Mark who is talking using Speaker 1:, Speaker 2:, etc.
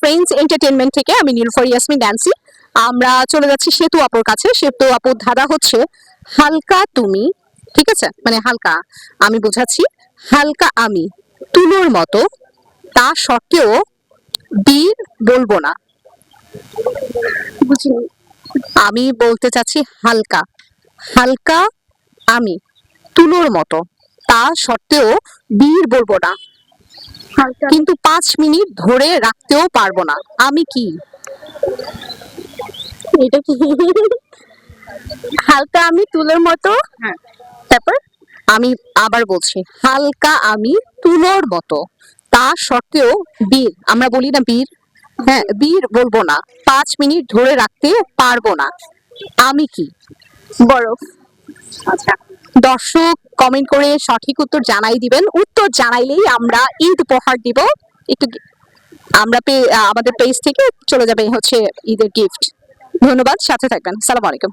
Speaker 1: Friends entertainment থেকে। আমি Nilufar Yasmin Dancy. আমরা চলে যাচ্ছি সেতু আপুর কাছে। সেতু আপুর ধাঁধা হচ্ছে হালকা তুমি, ঠিক আছে, মানে হালকা, আমি বোঝাচ্ছি, হালকা আমি তুলোর মতো, তা সত্ত্বেও বীর বলবো না।
Speaker 2: বুঝিনি।
Speaker 1: আমি বলতে চাচ্ছি হালকা, হালকা আমি তুলোর মতো, তা সত্ত্বেও বীর বলবো না,
Speaker 2: হালকা
Speaker 1: কিন্তু 5 মিনিট ধরে রাখতেও পারবো না। আমি কি?
Speaker 2: এটা কি? হালকা আমি তুলোর মতো।
Speaker 1: হ্যাঁ,
Speaker 2: তারপর
Speaker 1: আমি আবার বলছি, হালকা আমি তুলোর মতো, তা সত্ত্বেও বীর, আমরা বলি না বীর, হ্যাঁ বীর বলবো না, 5 মিনিট ধরে রাখতে পারবো না। আমি কি?
Speaker 2: বরফ।
Speaker 1: আচ্ছা, দর্শক কমেন্ট করে সঠিক উত্তর জানাই দিবেন। উত্তর জানাইলেই আমরা ঈদ উপহার দিব। একটু আমরা আমাদের পেজ থেকে চলে যাবে হচ্ছে ঈদের গিফট। ধন্যবাদ, সাথে থাকবেন। সালাম আলাইকুম।